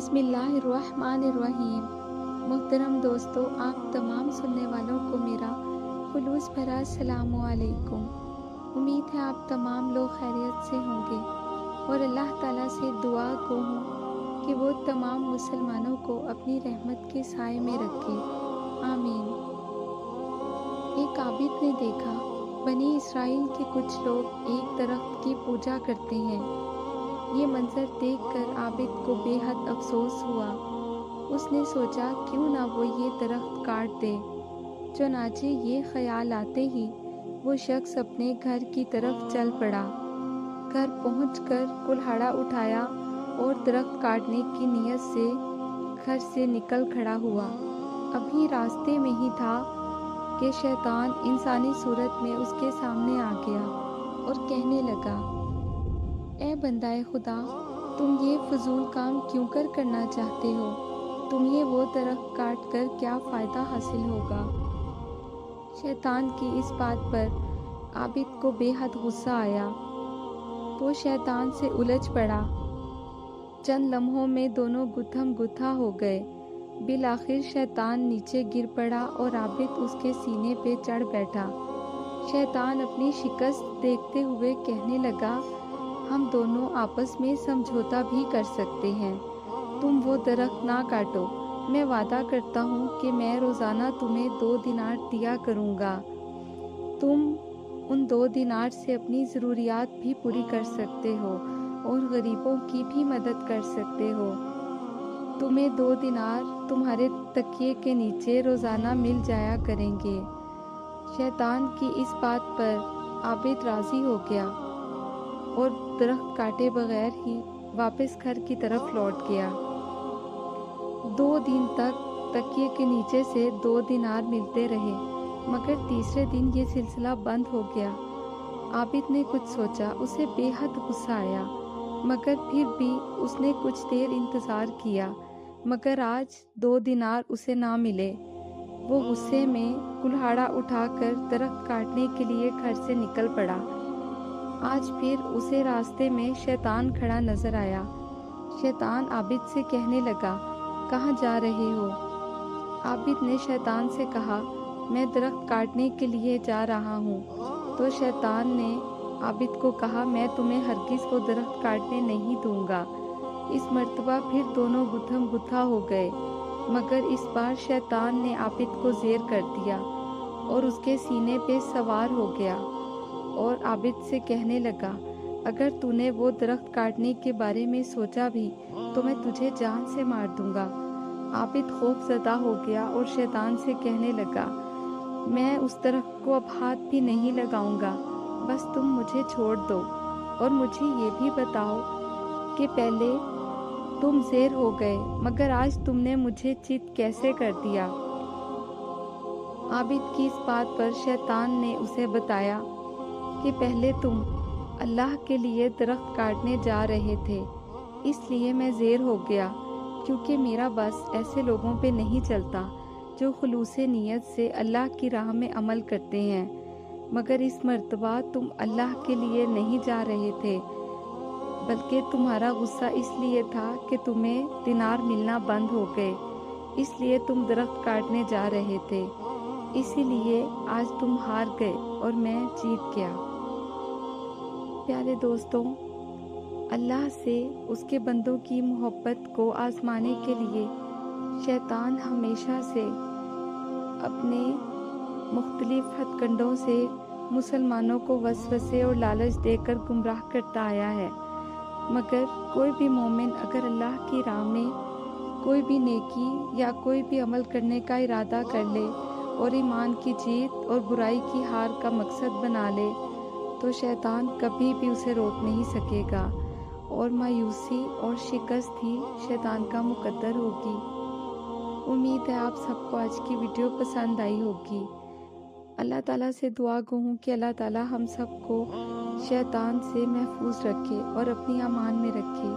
बिस्मिल्लाहिर्रहमानिर्रहीम। मोहतरम दोस्तों, आप तमाम सुनने वालों को मेरा खुलूस भरा अस्सलामु अलैकुम। उम्मीद है आप तमाम लोग खैरियत से होंगे और अल्लाह ताला से दुआ गो हूँ कि वो तमाम मुसलमानों को अपनी रहमत के साए में रखे, आमीन। एक आबिद ने देखा, बनी इसराइल के कुछ लोग एक दरख्त की पूजा करते हैं। ये मंजर देखकर आबिद को बेहद अफसोस हुआ। उसने सोचा क्यों ना वो ये दरख्त काट दे। चुनांचे ये ख्याल आते ही वो शख्स अपने घर की तरफ चल पड़ा। घर पहुंचकर कुल्हाड़ा उठाया और दरख्त काटने की नीयत से घर से निकल खड़ा हुआ। अभी रास्ते में ही था कि शैतान इंसानी सूरत में उसके सामने आ गया और कहने लगा, ए बंदाए खुदा, तुम ये फजूल काम क्यों करना चाहते हो? तुम्हें वो दरख्त काट कर क्या फ़ायदा हासिल होगा? शैतान की इस बात पर आबिद को बेहद गुस्सा आया। वो शैतान से उलझ पड़ा। चंद लम्हों में दोनों गुत्थम गुत्था हो गए। बिल आखिर शैतान नीचे गिर पड़ा और आबिद उसके सीने पे चढ़ बैठा। शैतान अपनी शिकस्त देखते हुए कहने लगा, हम दोनों आपस में समझौता भी कर सकते हैं। तुम वो दरख्त ना काटो। मैं वादा करता हूँ कि मैं रोज़ाना तुम्हें 2 दिनार दिया करूँगा। तुम उन 2 दिनार से अपनी ज़रूरियात भी पूरी कर सकते हो और गरीबों की भी मदद कर सकते हो। तुम्हें 2 दिनार तुम्हारे तकिए के नीचे रोज़ाना मिल जाया करेंगे। शैतान की इस बात पर आबिद राज़ी हो गया और दरख्त काटे बगैर ही वापस घर की तरफ लौट गया। 2 दिन तक तकिए के नीचे से 2 दिनार मिलते रहे, मगर तीसरे दिन ये सिलसिला बंद हो गया। आबिद ने कुछ सोचा, उसे बेहद गुस्सा आया, मगर फिर भी उसने कुछ देर इंतज़ार किया, मगर आज 2 दिनार उसे ना मिले। वो गुस्से में कुल्हाड़ा उठाकर दरख्त काटने के लिए घर से निकल पड़ा। आज फिर उसे रास्ते में शैतान खड़ा नजर आया। शैतान आबिद से कहने लगा, कहाँ जा रहे हो? आबिद ने शैतान से कहा, मैं दरख्त काटने के लिए जा रहा हूँ। तो शैतान ने आबिद को कहा, मैं तुम्हें हरगिज़ वो दरख्त काटने नहीं दूंगा। इस मर्तबा फिर दोनों गुत्थम गुत्था हो गए, मगर इस बार शैतान ने आबिद को ज़ेर कर दिया और उसके सीने पे सवार हो गया और आबिद से कहने लगा, अगर तूने वो दरख्त काटने के बारे में सोचा भी तो मैं तुझे जान से मार दूंगा। आबिद खौफज़दा हो गया और शैतान से कहने लगा, मैं उस दरख्त को अब हाथ भी नहीं लगाऊंगा, बस तुम मुझे छोड़ दो और मुझे ये भी बताओ कि पहले तुम ज़ेर हो गए, मगर आज तुमने मुझे चित कैसे कर दिया? आबिद की इस बात पर शैतान ने उसे बताया कि पहले तुम अल्लाह के लिए दरख्त काटने जा रहे थे, इसलिए मैं ज़ेर हो गया, क्योंकि मेरा बस ऐसे लोगों पे नहीं चलता जो खुलूसे नीयत से अल्लाह की राह में अमल करते हैं। मगर इस मर्तबा तुम अल्लाह के लिए नहीं जा रहे थे, बल्कि तुम्हारा गुस्सा इसलिए था कि तुम्हें दिनार मिलना बंद हो गए, इसलिए तुम दरख्त काटने जा रहे थे। इसीलिए आज तुम हार गए और मैं जीत गया। प्यारे दोस्तों, अल्लाह से उसके बंदों की मोहब्बत को आजमाने के लिए शैतान हमेशा से अपने मुख्तलिफ हथकंडों से मुसलमानों को वसवसे और लालच देकर गुमराह करता आया है। मगर कोई भी मोमिन अगर अल्लाह की राह में कोई भी नेकी या कोई भी अमल करने का इरादा कर ले और ईमान की जीत और बुराई की हार का मकसद बना ले, तो शैतान कभी भी उसे रोक नहीं सकेगा और मायूसी और शिकस्त ही शैतान का मुकद्दर होगी। उम्मीद है आप सबको आज की वीडियो पसंद आई होगी। अल्लाह ताला से दुआ गो हूँ कि अल्लाह ताला हम सबको शैतान से महफूज रखे और अपनी अमान में रखे।